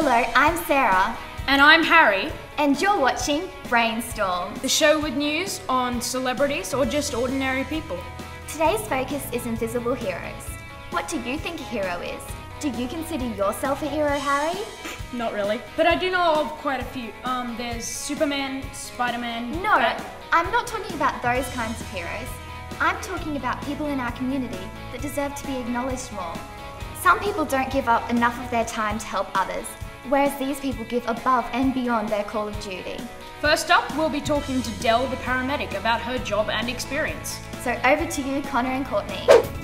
Hello, I'm Sarah. And I'm Harry. And you're watching Brainstorm, the show with news on celebrities or just ordinary people. Today's focus is invisible heroes. What do you think a hero is? Do you consider yourself a hero, Harry? Not really, but I do know of quite a few. There's Superman, Spider-Man... No, I'm not talking about those kinds of heroes. I'm talking about people in our community that deserve to be acknowledged more. Some people don't give up enough of their time to help others, whereas these people give above and beyond their call of duty. First up, we'll be talking to Dell, the paramedic, about her job and experience. So over to you, Connor and Courtney.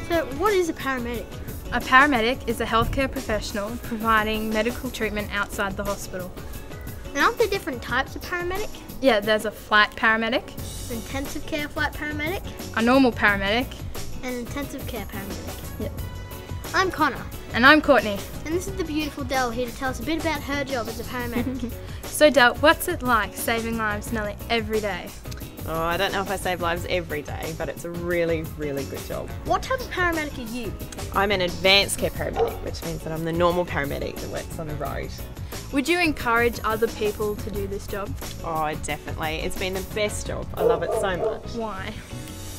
So what is a paramedic? A paramedic is a healthcare professional providing medical treatment outside the hospital. And aren't there different types of paramedic? Yeah, there's a flight paramedic, Intensive care flight paramedic, a normal paramedic, and intensive care paramedic. Yep. I'm Connor. And I'm Courtney. And this is the beautiful Dell here to tell us a bit about her job as a paramedic. So Del, what's it like saving lives nearly every day? Oh, I don't know if I save lives every day, but it's a really, really good job. What type of paramedic are you? I'm an advanced care paramedic, which means that I'm the normal paramedic that works on the road. Would you encourage other people to do this job? Oh, definitely. It's been the best job. I love it so much. Why?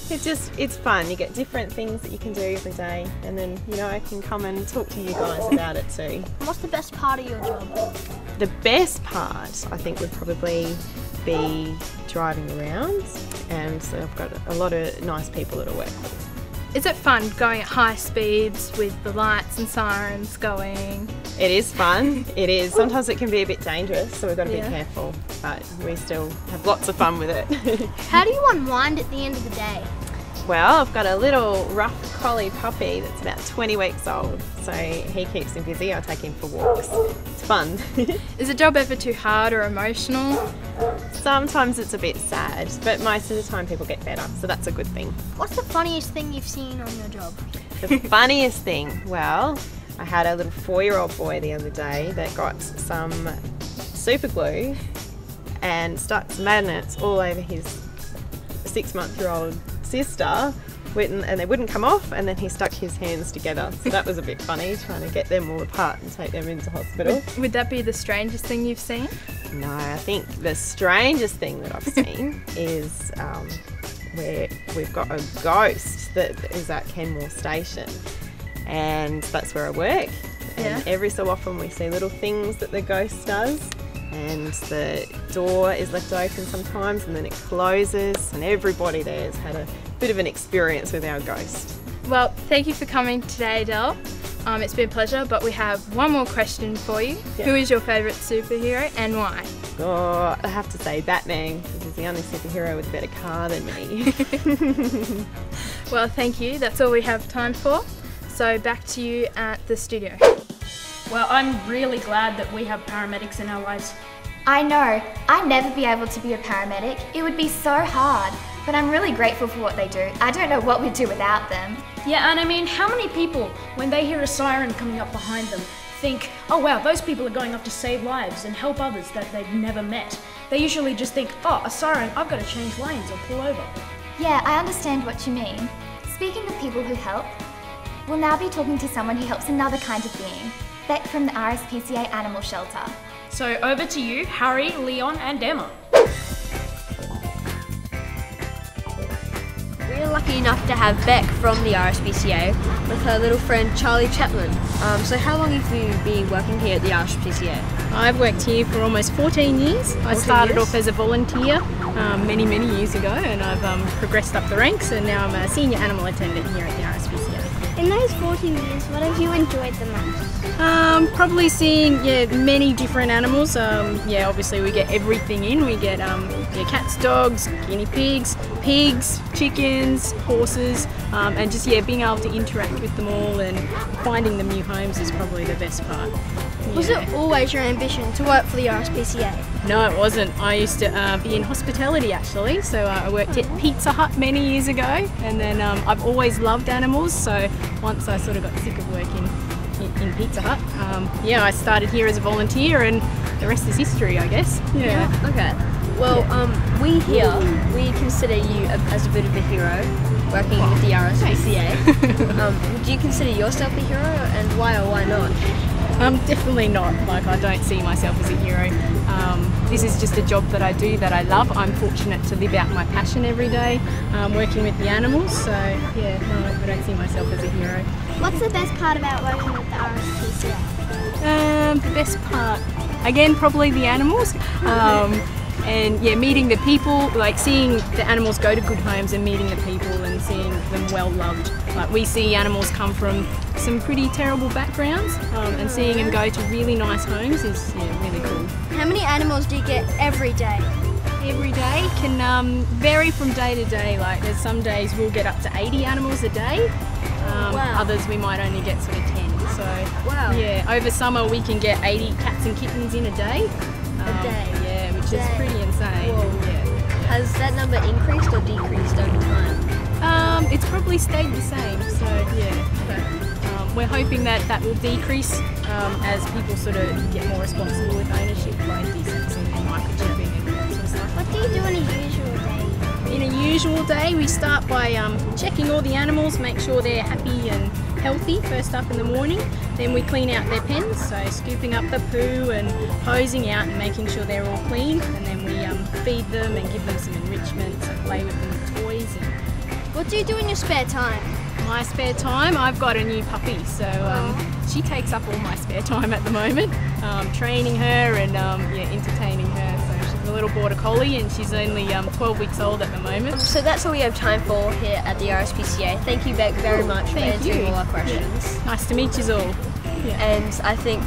It's fun. You get different things that you can do every day, and then, I can come and talk to you guys about it too. What's the best part of your job? The best part, I think, would probably be driving around, and so I've got a lot of nice people that I work with. Is it fun going at high speeds with the lights and sirens going? It is fun, it is. Sometimes it can be a bit dangerous, so we've got to be careful, but we still have lots of fun with it. How do you unwind at the end of the day? Well, I've got a little rough collie puppy that's about 20 weeks old, so he keeps me busy. I take him for walks. It's fun. Is the job ever too hard or emotional? Sometimes it's a bit sad, but most of the time people get better, so that's a good thing. What's the funniest thing you've seen on your job? The funniest thing? Well, I had a little 4-year-old boy the other day that got some super glue and stuck some magnets all over his 6-month-old sister, and they wouldn't come off, and then he stuck his hands together. So that was a bit funny, trying to get them all apart and take them into hospital. Would that be the strangest thing you've seen? No, I think the strangest thing that I've seen is where we've got a ghost that is at Kenmore Station, and that's where I work. And every so often we see little things that the ghost does, and the door is left open sometimes and then it closes, and everybody there has had a bit of an experience with our ghost. Well, thank you for coming today, Del. It's been a pleasure, but we have one more question for you. Yeah. Who is your favourite superhero and why? Oh, I have to say Batman, because he's the only superhero with a better car than me. Well, thank you. That's all we have time for. So back to you at the studio. Well, I'm really glad that we have paramedics in our lives. I know, I'd never be able to be a paramedic. It would be so hard, but I'm really grateful for what they do. I don't know what we'd do without them. Yeah, and I mean, how many people, when they hear a siren coming up behind them, think, oh wow, those people are going up to save lives and help others that they've never met. They usually just think, oh, a siren, I've got to change lanes or pull over. Yeah, I understand what you mean. Speaking of people who help, we'll now be talking to someone who helps another kind of being, Beck from the RSPCA Animal Shelter. So over to you, Harry, Leon and Emma. We're lucky enough to have Beck from the RSPCA with her little friend Charlie Chapman. So how long have you been working here at the RSPCA? I've worked here for almost 14 years. I started off as a volunteer many years ago, and I've progressed up the ranks, and now I'm a senior animal attendant here at the RSPCA. In those 14 years, what have you enjoyed the most? Probably seeing many different animals. Obviously we get everything in. We get cats, dogs, guinea pigs, chickens, horses, and just being able to interact with them all and finding them new homes is probably the best part. Was it always your ambition to work for the RSPCA? No, it wasn't. I used to be in hospitality actually, so I worked at Pizza Hut many years ago, and then I've always loved animals, so once I sort of got sick of working in Pizza Hut, I started here as a volunteer, and the rest is history, I guess. Yeah. Okay. Well, we consider you as a bit of a hero working with the RSPCA. Do you consider yourself a hero, and why or why not? Definitely not. Like, I don't see myself as a hero. This is just a job that I do that I love. I'm fortunate to live out my passion every day, working with the animals. So yeah, no, I don't see myself as a hero. What's the best part about working with the RSPCA? The best part, again, probably the animals. And yeah, meeting the people, like seeing the animals go to good homes and meeting the people and seeing them well loved. Like, we see animals come from some pretty terrible backgrounds, and seeing them go to really nice homes is really cool. How many animals do you get every day? Every day can vary from day to day. Like, there's some days we'll get up to 80 animals a day. Wow. Others we might only get sort of 10. So Wow. yeah, over summer we can get 80 cats and kittens in a day. A day? Yeah, which is pretty insane. Whoa. Yeah. Has that number increased or decreased over time? It's probably stayed the same, so yeah. But we're hoping that that will decrease as people sort of get more responsible with ownership, like desensing and microchipping and that sort of stuff. What do you do on a usual day? In a usual day, we start by checking all the animals, make sure they're happy and healthy first up in the morning. Then we clean out their pens, so scooping up the poo and hosing out and making sure they're all clean. And then we feed them and give them some enrichment, so play with them with toys. And What do you do in your spare time? my spare time, I've got a new puppy, so she takes up all my spare time at the moment. Training her and entertaining her. So she's a little border collie and she's only 12 weeks old at the moment. So that's all we have time for here at the RSPCA. Thank you, Beck, very much for answering all our questions. Nice to meet you all. And I think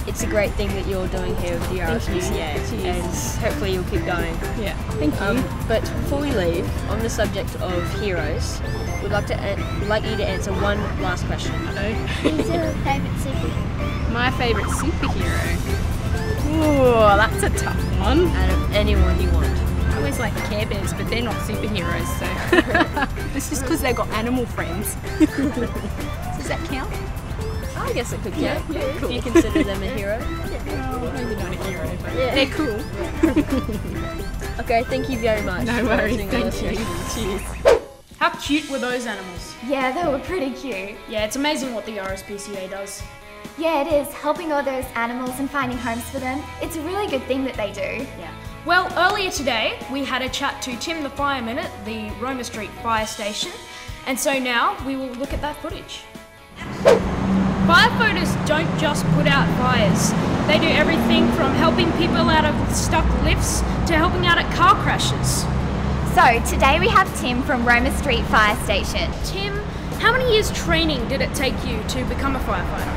it's a great thing that you're doing here with the RSPCA, and hopefully you'll keep going. Yeah, thank you. But before we leave, on the subject of heroes, we'd like you to answer one last question. Who's your favourite superhero? My favourite superhero? Ooh, that's a tough one. Out of anyone you want. I always like Care Bears, but they're not superheroes, so it's just because they've got animal friends. Does that count? I guess it could count. Yeah, cool. Do you consider them a hero? Well, maybe not a hero, but Yeah. they're cool. Okay, thank you very much. No for worries, answering all thank those you. questions. Cheers. How cute were those animals? Yeah, they were pretty cute. Yeah, it's amazing what the RSPCA does. Yeah, it is, helping all those animals and finding homes for them. It's a really good thing that they do. Yeah. Well, earlier today we had a chat to Tim the fireman at the Roma Street fire station, and so now we will look at that footage. Firefighters don't just put out fires. They do everything from helping people out of stuck lifts to helping out at car crashes. So, today we have Tim from Roma Street Fire Station. Tim, how many years training did it take you to become a firefighter?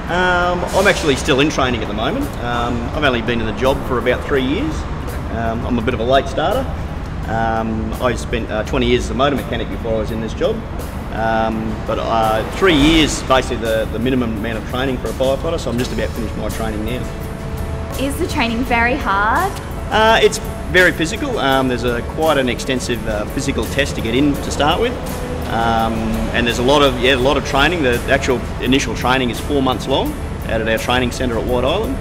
I'm actually still in training at the moment. I've only been in the job for about 3 years. I'm a bit of a late starter. I spent 20 years as a motor mechanic before I was in this job. But 3 years, basically the minimum amount of training for a firefighter, so I'm just about finished my training now. Is the training very hard? It's very physical. There's quite an extensive physical test to get in to start with. And there's a lot of training. The actual initial training is 4 months long out at our training centre at White Island.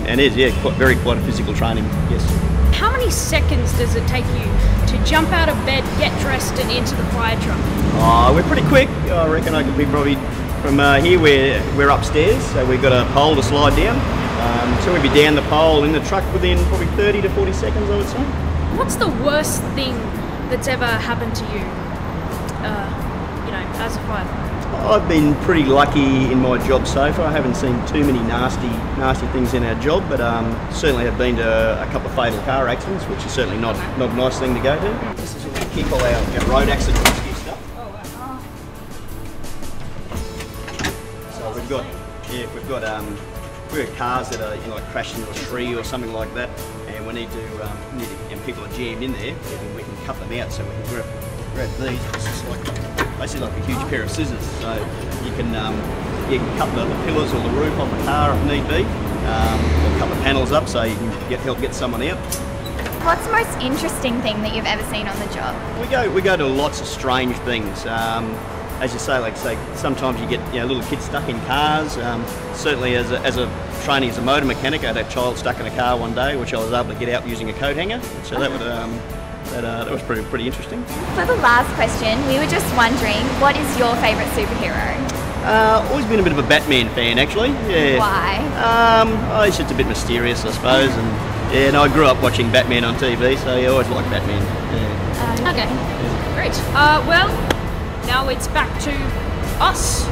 And it is, quite a physical training, yes. How many seconds does it take you to jump out of bed, get dressed and into the fire truck? We're pretty quick. I reckon I could be probably, from here we're upstairs, so we've got a pole to slide down. So we'd be down the pole in the truck within probably 30 to 40 seconds, I would say. What's the worst thing that's ever happened to you, as a firefighter? I've been pretty lucky in my job so far. I haven't seen too many nasty things in our job, but certainly have been to a couple of fatal car accidents, which is certainly not a nice thing to go to. This is where we keep all our road accident rescue stuff. So we've got cars that are like crashed into a tree or something like that, and we need to and people are jammed in there. We can cut them out, so we can grab these. It's just basically like a huge pair of scissors, so you can cut the pillars or the roof off the car if need be, or cut the panels up so you can help get someone out. What's the most interesting thing that you've ever seen on the job? We go to lots of strange things. As you say, sometimes you get little kids stuck in cars. Certainly, as a training as a motor mechanic, I had a child stuck in a car one day, which I was able to get out using a coat hanger. So that was pretty interesting. For the last question, we were just wondering, what is your favourite superhero? Always been a bit of a Batman fan, actually. Yeah. Why? It's just a bit mysterious, I suppose, and I grew up watching Batman on TV, so I always liked Batman. Yeah. Okay, great. Well, now it's back to us.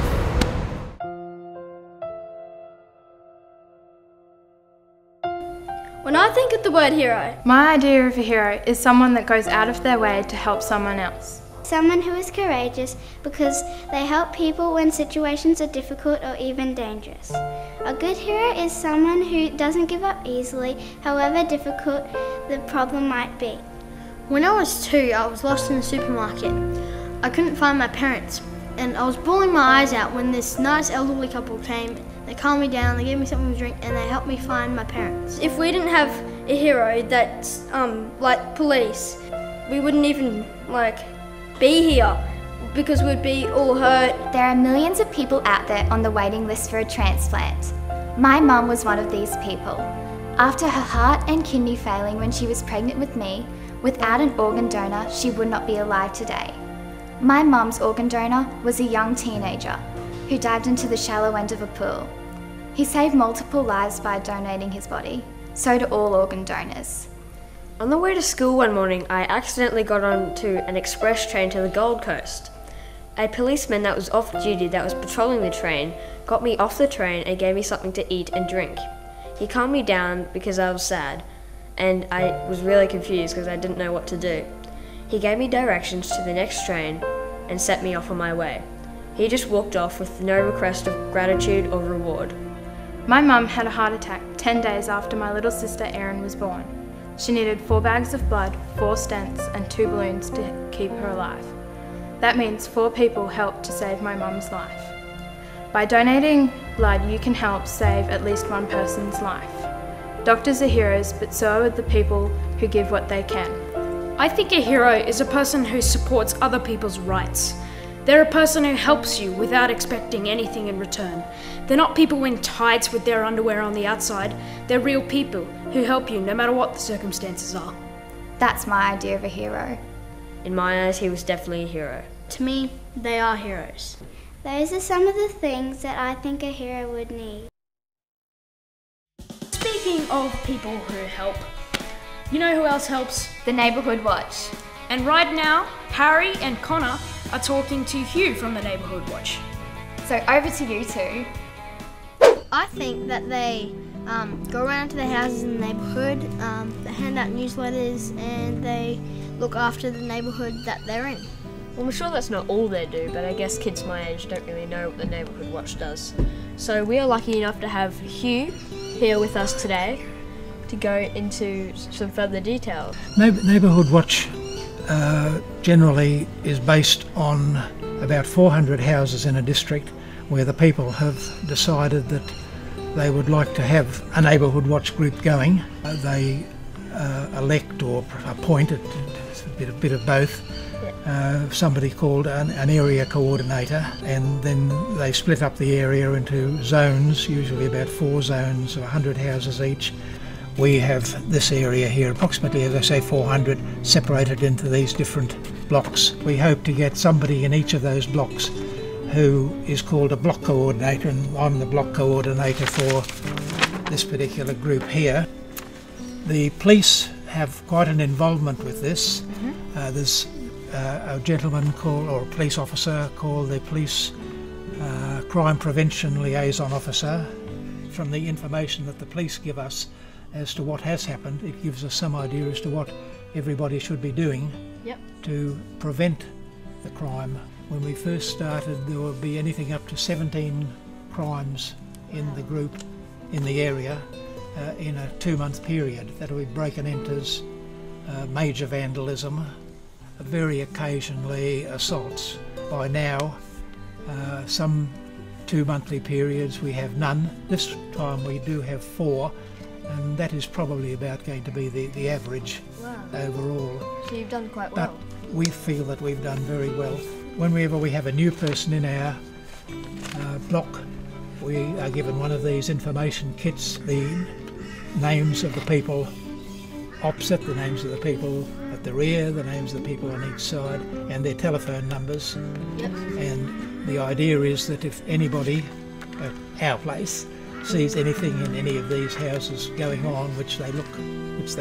When I think of the word hero, My idea of a hero is someone that goes out of their way to help someone else. Someone who is courageous because they help people when situations are difficult or even dangerous. A good hero is someone who doesn't give up easily, however difficult the problem might be. when I was 2, I was lost in the supermarket. I couldn't find my parents, and I was bawling my eyes out when this nice elderly couple came. They calmed me down, they gave me something to drink, and they helped me find my parents. If we didn't have a hero that's like police, we wouldn't even be here because we'd be all hurt. There are millions of people out there on the waiting list for a transplant. My mum was one of these people. After her heart and kidney failing when she was pregnant with me, without an organ donor, she would not be alive today. My mum's organ donor was a young teenager who dived into the shallow end of a pool. He saved multiple lives by donating his body. So do all organ donors. On the way to school one morning, I accidentally got onto an express train to the Gold Coast. A policeman that was off duty that was patrolling the train got me off the train and gave me something to eat and drink. He calmed me down because I was sad, and I was really confused because I didn't know what to do. He gave me directions to the next train and set me off on my way. He just walked off with no request of gratitude or reward. My mum had a heart attack 10 days after my little sister Erin was born. She needed 4 bags of blood, 4 stents and 2 balloons to keep her alive. That means 4 people helped to save my mum's life. By donating blood, you can help save at least one person's life. Doctors are heroes, but so are the people who give what they can. I think a hero is a person who supports other people's rights. They're a person who helps you without expecting anything in return. They're not people in tights with their underwear on the outside. They're real people who help you no matter what the circumstances are. That's my idea of a hero. In my eyes, he was definitely a hero. To me, they are heroes. Those are some of the things that I think a hero would need. Speaking of people who help, you know who else helps? The Neighbourhood Watch. And right now, Harry and Connor are talking to Hugh from the Neighbourhood Watch. So over to you two. I think that they go around to the houses in the neighbourhood, they hand out newsletters, and they look after the neighbourhood that they're in. Well, I'm sure that's not all they do, but I guess kids my age don't really know what the Neighbourhood Watch does. So we are lucky enough to have Hugh here with us today to go into some further detail. Neighbourhood Watch generally is based on about 400 houses in a district where the people have decided that they would like to have a Neighbourhood Watch group going. They elect or appoint, it's a bit of both, somebody called an area coordinator, and then they split up the area into zones, usually about 4 zones of 100 houses each. We have this area here, approximately, as I say, 400, separated into these different blocks. We hope to get somebody in each of those blocks who is called a block coordinator, and I'm the block coordinator for this particular group here. The police have quite an involvement with this. There's a gentleman called, or a police officer called the Police Crime Prevention Liaison Officer. From the information that the police give us as to what has happened, it gives us some idea as to what everybody should be doing to prevent the crime. When we first started, there would be anything up to 17 crimes in the group, in the area, in a 2-month period. That would be break and enters, major vandalism, very occasionally assaults. By now, some 2 monthly periods we have none. This time we do have 4, and that is probably about going to be the average overall. So you've done quite well. But we feel that we've done very well. Whenever we have a new person in our block, we are given one of these information kits, the names of the people opposite, the names of the people at the rear, the names of the people on each side, and their telephone numbers. And the idea is that if anybody at our place sees anything in any of these houses going on which they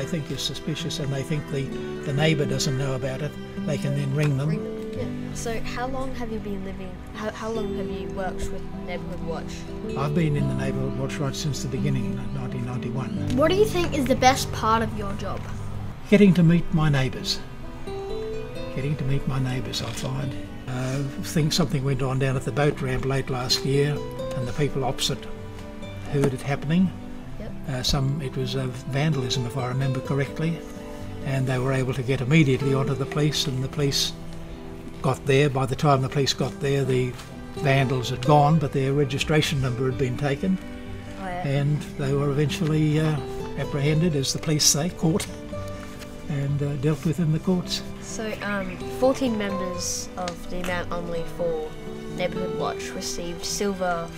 think is suspicious and they think the neighbour doesn't know about it, they can then ring them. Yeah. So how long have you been living, how long have you worked with Neighbourhood Watch? I've been in the Neighbourhood Watch right since the beginning in 1991. What do you think is the best part of your job? Getting to meet my neighbours. Getting to meet my neighbours, I find. I think something went on down at the boat ramp late last year and the people opposite heard it happening. Yep. It was vandalism, if I remember correctly, and they were able to get immediately onto the police, and the police got there. By the time the police got there, the vandals had gone, but their registration number had been taken. Oh, yeah. And they were eventually apprehended, as the police say, caught, and dealt with in the courts. So 14 members of the Mount Omley for Neighbourhood Watch received silver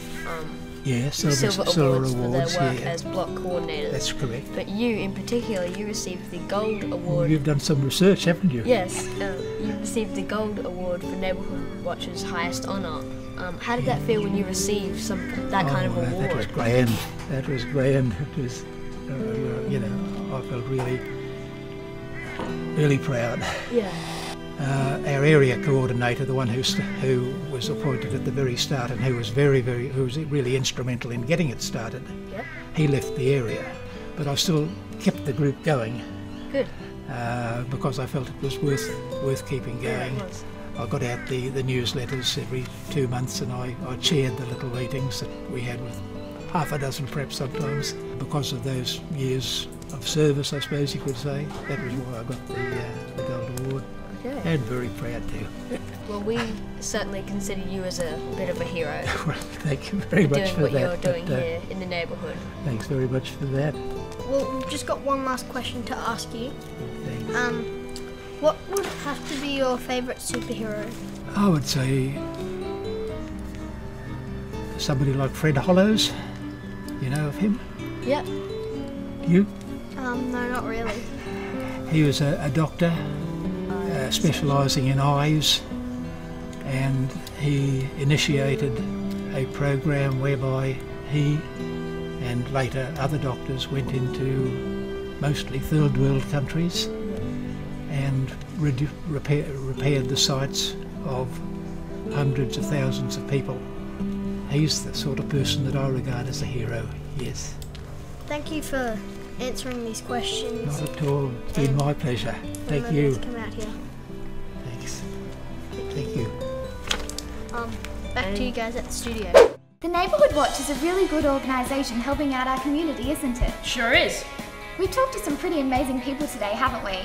silver awards for awards, their work as block coordinators. That's correct. But you, in particular, you received the gold award. You've done some research, haven't you? Yes, you received the gold award for Neighbourhood Watch's highest honour. How did that feel when you received that kind of award? That was grand. That was grand. It was, I felt really proud. Yeah. Our area coordinator, the one who was appointed at the very start and who was who was really instrumental in getting it started, Yep. he left the area, but I still kept the group going. Good. Because I felt it was worth keeping going. Yeah, it was. I got out the newsletters every 2 months, and I chaired the little meetings that we had with half a dozen perhaps sometimes. Because of those years of service, I suppose you could say, that was why I got the gold award. Okay. And very proud too. Well, we certainly consider you as a bit of a hero. Well, thank you very much for doing what that. you're doing here in the neighbourhood. Thanks very much for that. Well, we've just got one last question to ask you. Thanks. What would have to be your favourite superhero? I would say somebody like Fred Hollows. You know of him? Yep. You? No, not really. He was a doctor specialising in eyes, and he initiated a program whereby he and later other doctors went into mostly third world countries and repaired the sights of hundreds of thousands of people. He's the sort of person that I regard as a hero, yes. Thank you for answering these questions. Not at all. It's been my pleasure. Thank you. Come out here. Thanks. Thank you. Back to you guys at the studio. The Neighbourhood Watch is a really good organisation helping out our community, isn't it? Sure is. We've talked to some pretty amazing people today, haven't we?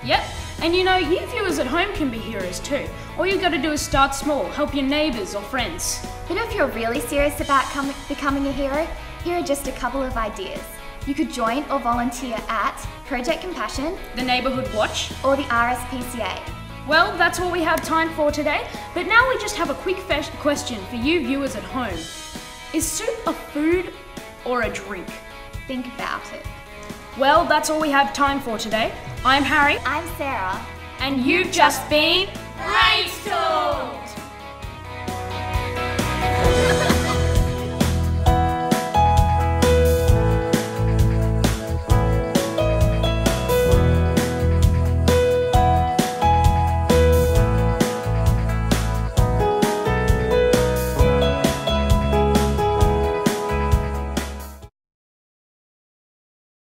Yep. And you know, you viewers at home can be heroes too. All you got to do is start small, help your neighbours or friends. But if you're really serious about becoming a hero, here are just a couple of ideas. You could join or volunteer at Project Compassion, The Neighbourhood Watch. or the RSPCA. Well, that's all we have time for today, but now we just have a quick question for you viewers at home. Is soup a food or a drink? Think about it. Well, that's all we have time for today. I'm Harry. I'm Sarah. And you've just been Brainstorm!